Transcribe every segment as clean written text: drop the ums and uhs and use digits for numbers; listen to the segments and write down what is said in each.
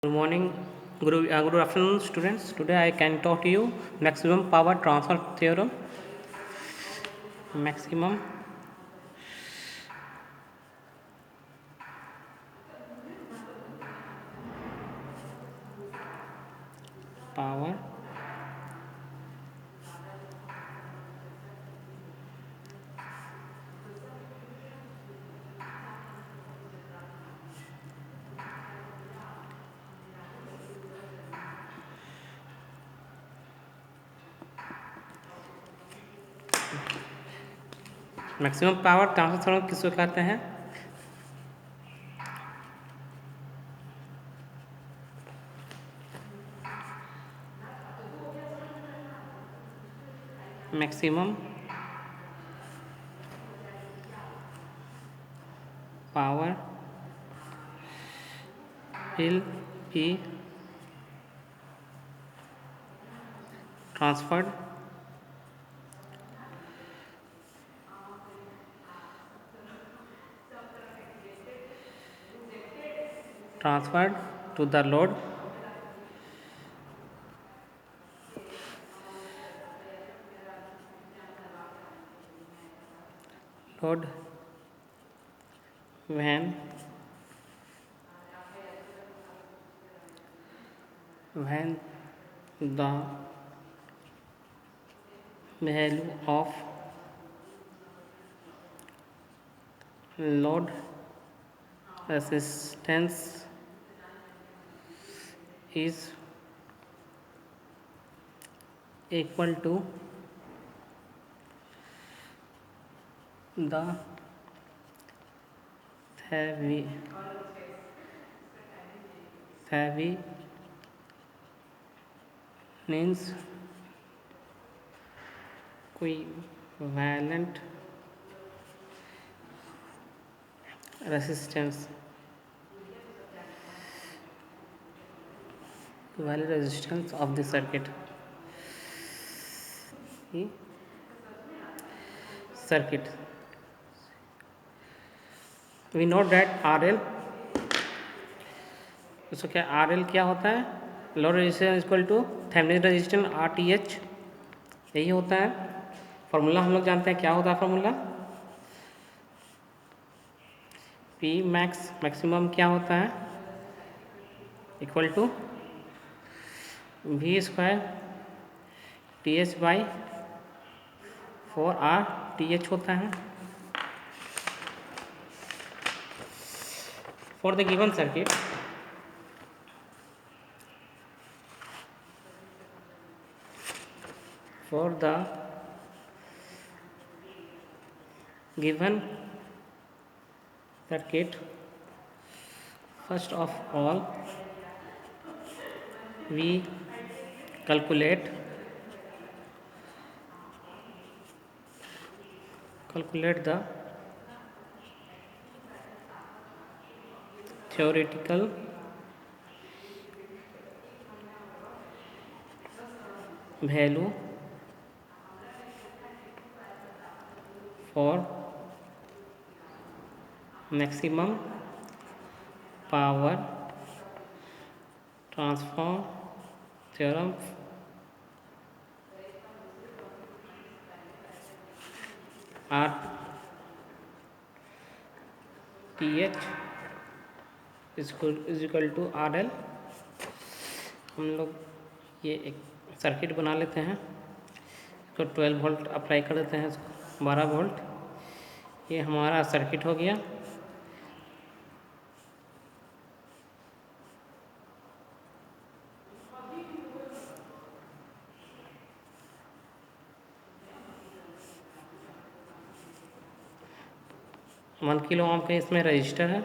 Good morning, good afternoon, students. Today I can talk to you maximum power transfer theorem. Maximum power transfer theorem किसको कहते हैं? Maximum power will be transferred to the load when the value of load resistance is equal to the Thevenin's equivalent resistance of the circuit. We know that RL, उसको क्या RL क्या होता है? Load resistance equal to Thevenin resistance RTH, यही होता है formula. हम लोग जानते हैं क्या होता है फॉर्मूला। P मैक्स मैक्सिमम क्या होता है? Equal to V square TH by 4RTH होता है। For the given circuit, first of all we calculate the theoretical value for maximum power transfer theorem RTH is equal to RL। हम लोग ये एक circuit बना लेते हैं, इसको 12 वोल्ट अप्लाई कर देते हैं, इसको 12 वोल्ट। ये हमारा सर्किट हो गया। वन किलो ओम का इसमें रजिस्टर है।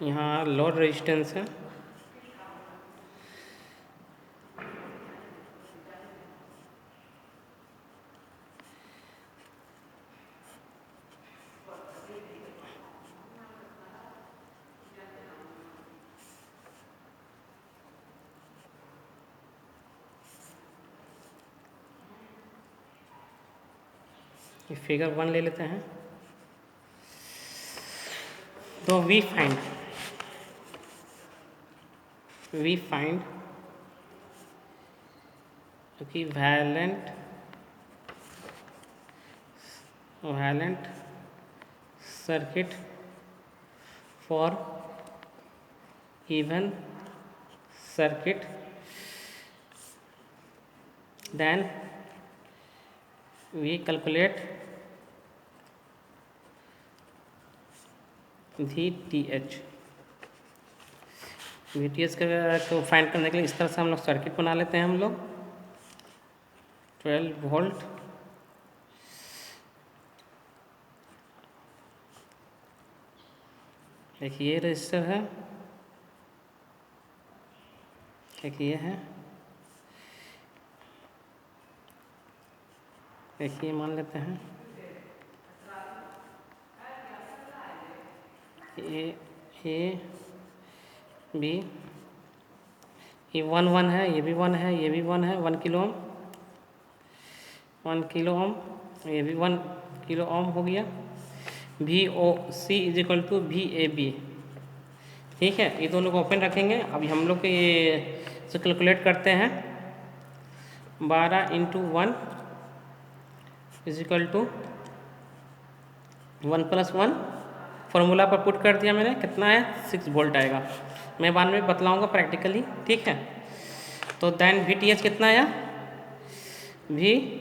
यहाँ लोड रेजिस्टेंस है। फिगर 1 ले लेते हैं। तो we find valent circuit for even circuit, then we calculate VTH को फाइंड करने के लिए इस तरह से हम लोग सर्किट बना लेते हैं। हम लोग 12 वोल्ट एक ये रजिस्टर है, एक ये है, एक ये मान लेते हैं, ए बी, ये 1 है, ये भी 1 है, ये भी 1 है, 1 किलो ओम, ये भी 1 किलो ओम हो गया। VOC इजिकल टू VAB, ठीक है। ये दोनों को ओपन रखेंगे। अभी हम लोग ये से कैलकुलेट करते हैं। 12 × 1 इजिकल टू 1 + 1, फॉर्मूला पर पुट कर दिया मैंने, कितना है 6 वोल्ट आएगा। मैं बाद में बतलाऊंगा प्रैक्टिकली, ठीक है। तो देन VTH कितना आया, VTH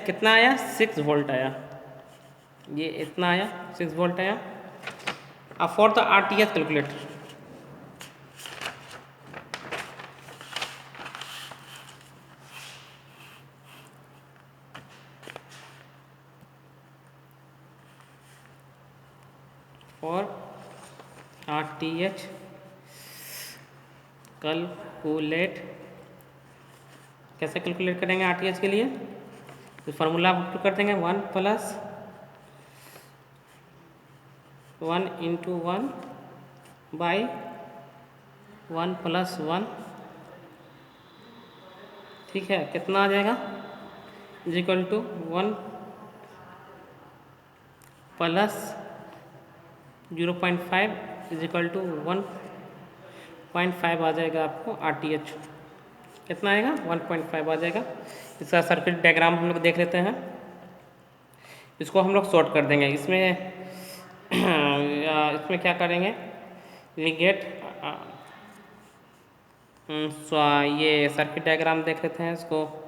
कितना आया, 6 वोल्ट आया, ये इतना आया, 6 वोल्ट आया। अब for the RTH calculate, for RTH calculate, कैसे कैलकुलेट करेंगे RTH के लिए, तो फार्मूला पुट कर देंगे 1 + 1 × 1 बाई 1 + 1, ठीक है। कितना आ जाएगा, इजिकल टू 1 + 0.5 इजिकल टू 1.5 आ जाएगा आपको RTH। कितना आएगा, 1.5 आ जाएगा। इसका सर्किट डायग्राम हम लोग देख लेते हैं। इसको हम लोग शॉर्ट कर देंगे। इसमें क्या करेंगे, वी गेट ये सर्किट डायग्राम देख लेते हैं इसको।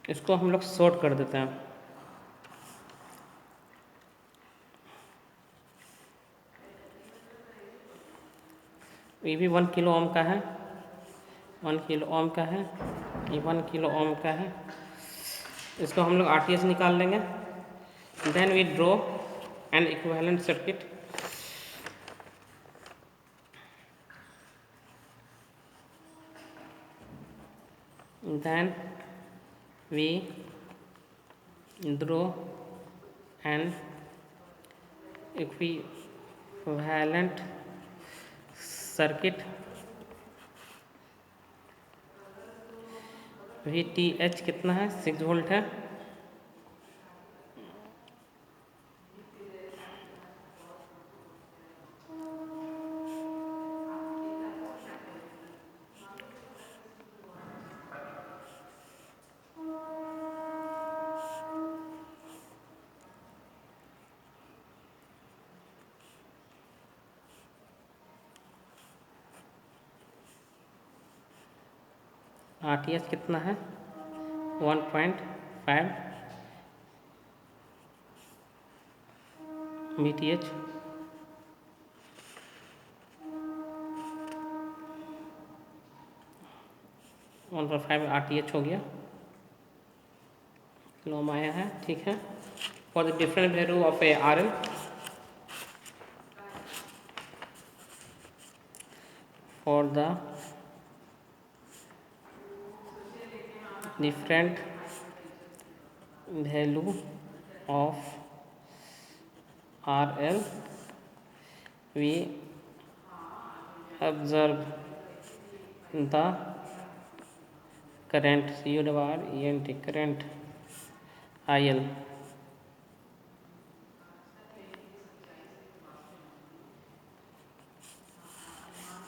इसको हम लोग शॉर्ट कर देते हैं। ये भी 1 किलो ओम का है, 1 किलो ओम का है, ये 1 किलो ओम का है। इसको हम लोग RTH निकाल लेंगे। Then we draw an equivalent circuit, then we draw an equivalent circuit। VTH कितना है, 6 वोल्ट है। RTH कितना है, 1.5, VTH 1.5 RTH हो गया, किलो में आया है, ठीक है। For the different value of A RL, for the different value of RL, we observe the current current current IL.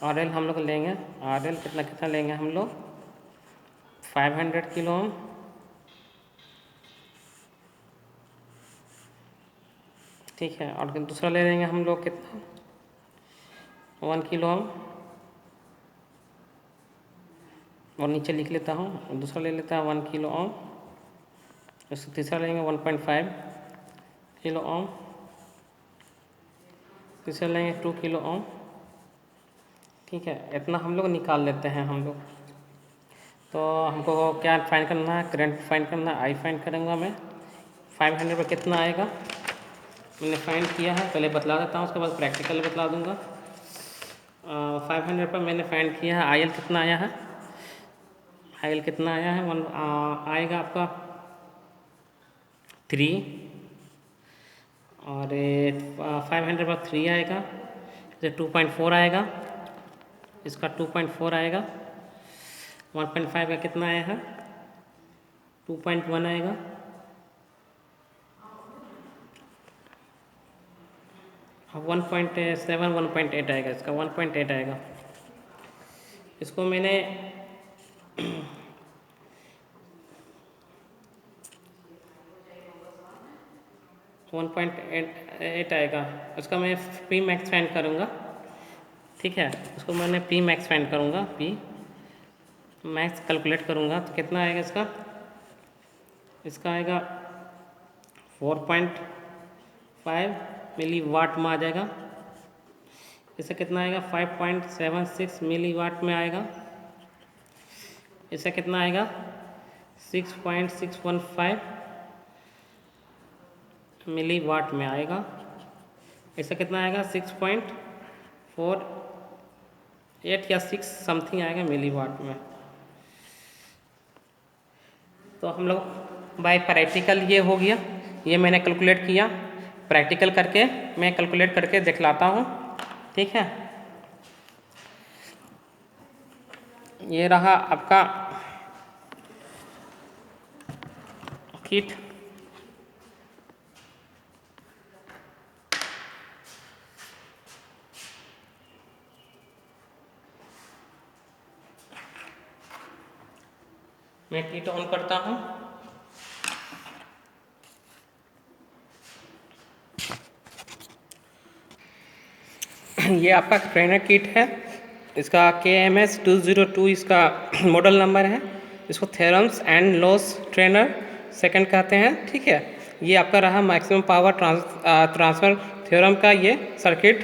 RL हम लोग लेंगे, RL कितना कितना लेंगे हम लोग 500 किलो ओम, ठीक है। और दूसरा ले लेंगे हम लोग कितना 1 किलो ओम, और नीचे लिख लेता हूँ, दूसरा ले लेता है 1 किलो ओम, उससे तीसरा लेंगे 1.5 किलो ओम, तीसरा लेंगे 2 किलो ओम, ठीक है। इतना हम लोग निकाल लेते हैं हम लोग। तो हमको क्या फाइंड करना है, करंट फाइंड करना है, आई फाइंड करूँगा मैं। 500 पर कितना आएगा मैंने फाइंड किया है, पहले बतला देता हूँ, उसके बाद प्रैक्टिकल बतला दूँगा। 500 पर मैंने फाइंड किया है, आई कितना आया है, आई कितना आया है आएगा आपका 3, और 500 पर 3 आएगा, जैसे 2.4 आएगा, इसका 2.4 आएगा, 1.5 का कितना आया है 2.1 आएगा, अब 1.7 1.8 आएगा, इसका 1.8 आएगा। इसको मैंने 1.8 आएगा, उसका मैं पी मैक्स फाइंड करूँगा, ठीक है। उसको मैंने पी मैक्स फाइंड करूँगा, पी मैक्स कैलकुलेट करूँगा, तो कितना आएगा इसका आएगा 4.5 मिली वाट में आ जाएगा। इससे कितना आएगा 5.76 मिली वाट में आएगा। इससे कितना आएगा 6.615 मिली वाट में आएगा। इससे कितना आएगा 6.48 या 6 समथिंग आएगा मिली वाट में। तो हम लोग बाय प्रैक्टिकल ये हो गया, ये मैंने कैलकुलेट किया, प्रैक्टिकल करके मैं कैलकुलेट करके दिखलाता हूँ, ठीक है। ये रहा आपका किट, मैं किट ऑन करता हूँ। ये आपका ट्रेनर किट है, इसका KMS 202 इसका मॉडल नंबर है। इसको theorems and loss trainer second कहते हैं, ठीक है। ये आपका रहा मैक्सिमम पावर ट्रांसफ़र थ्योरम का ये सर्किट।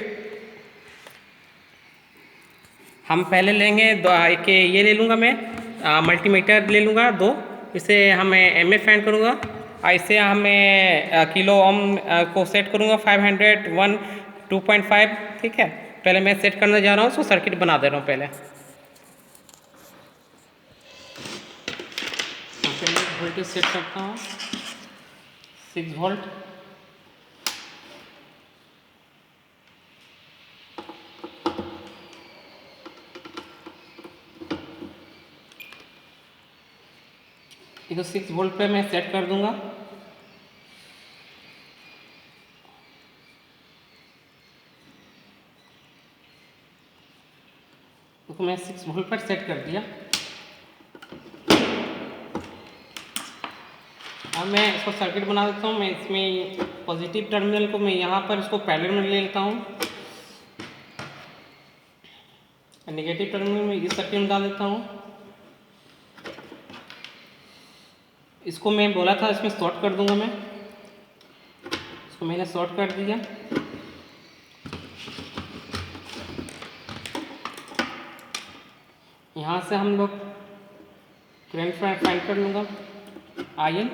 हम पहले लेंगे एक ये ले लूँगा मैं, मल्टीमीटर ले लूँगा 2, इसे हमें MA फाइंड करूँगा, ऐसे हमें किलो ओम को सेट करूँगा 500 1 2.5, ठीक है। पहले मैं सेट करने जा रहा हूँ, उसको सर्किट बना दे रहा हूँ पहले। वोल्टेज सेट करता हूँ 6 वोल्ट, इसको 6 वोल्ट पे मैं सेट कर दूंगा। इसको मैं 6 वोल्ट पर सेट कर दिया। अब मैं इसको सर्किट बना देता हूँ। मैं इसमें पॉजिटिव टर्मिनल को मैं यहाँ पर इसको पैरेलल में ले लेता हूँ, नेगेटिव टर्मिनल में इस सर्किट में डाल देता हूँ। इसको मैं बोला था इसमें शॉर्ट कर दूंगा मैं, इसको मैंने शॉर्ट कर दिया। यहाँ से हम लोग करंट फाइंड कर लूँगा IL।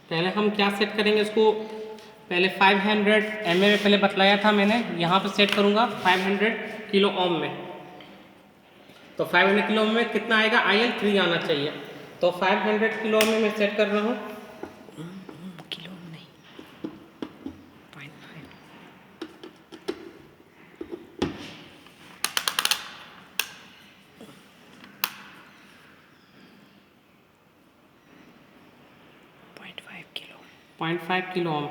पहले हम क्या सेट करेंगे, इसको पहले 500 mA पहले बतलाया था मैंने, यहाँ पे सेट करूँगा 500 किलो ओम में, तो 500 किलो ओम में कितना आएगा, IL 3 आना चाहिए। तो 500 किलो ओम में मैं सेट कर रहा हूँ, किलो नहीं, 0.5 किलो, 0.5 किलो ओम।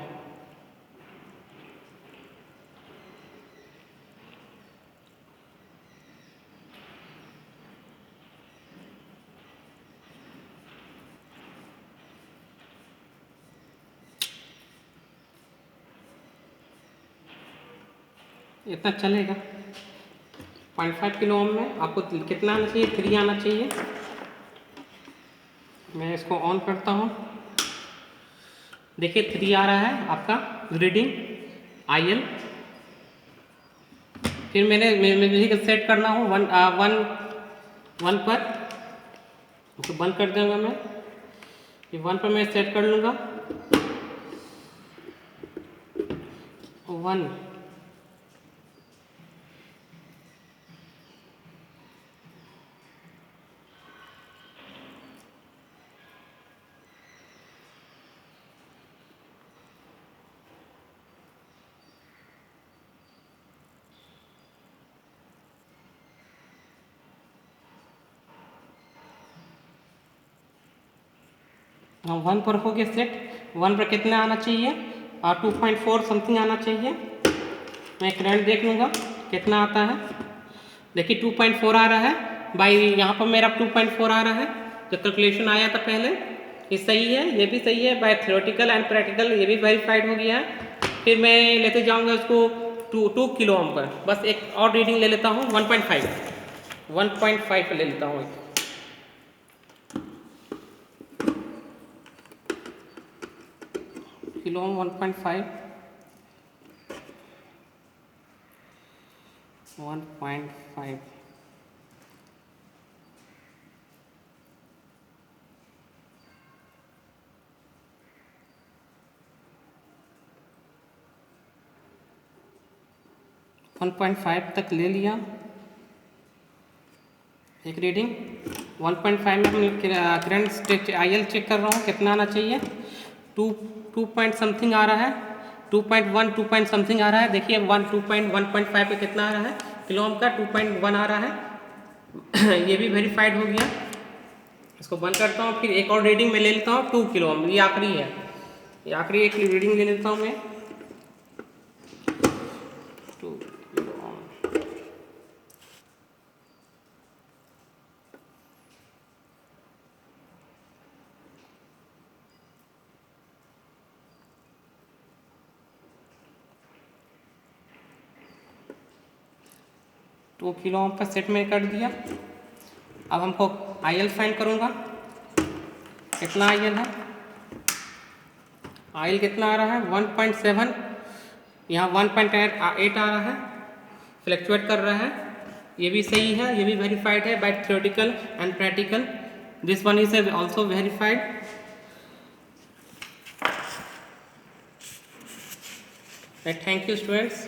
इतना चलेगा। 0.5 किलो ओम में आपको कितना आना चाहिए, 3 आना चाहिए। मैं इसको ऑन करता हूँ, देखिए 3 आ रहा है आपका रीडिंग IL। फिर मुझे सेट करना हो वन पर, तो बंद कर दूंगा मैं, ये 1 पर मैं सेट कर लूँगा 1। हाँ 1 पर हो गया सेट। 1 पर कितना आना चाहिए, 2.4 समथिंग आना चाहिए। मैं करंट देख लूँगा कितना आता है, देखिए 2.4 आ रहा है भाई, यहाँ पर मेरा 2.4 आ रहा है। जो कैलकुलेशन आया था पहले, ये सही है, ये भी सही है, बाय थ्योरेटिकल एंड प्रैक्टिकल ये भी वेरीफाइड हो गया है। फिर मैं लेते जाऊँगा इसको 2 किलो ओम पर, बस एक और रीडिंग ले लेता हूँ 1.5 ले लेता हूँ। किलो ओम 1.5 1.5 तक ले लिया एक रीडिंग। 1.5 में हम करंट IL चेक कर रहा हूँ कितना आना चाहिए, 2 पॉइंट समथिंग आ रहा है, 2.1 2 पॉइंट समथिंग आ रहा है। देखिए 1.5 पे कितना आ रहा है किलो ओम का, 2.1 आ रहा है। ये भी वेरीफाइड हो गया। इसको बंद करता हूँ, फिर एक और रीडिंग में ले लेता हूँ 2 किलो ओम, ये आखिरी है, ये आखिरी एक रीडिंग ले लेता हूँ मैं 2 kilo ohm. Two kilo ohm पर सेट में कर दिया। अब हमको IL फाइंड करूँगा, कितना IL है, IL कितना आ रहा है 1.7, यहाँ 1.8 आ रहा है, फ्लैक्चुएट कर रहा है। ये भी सही है, ये भी वेरीफाइड है by theoretical and practical. This one is also verified. Thank you students.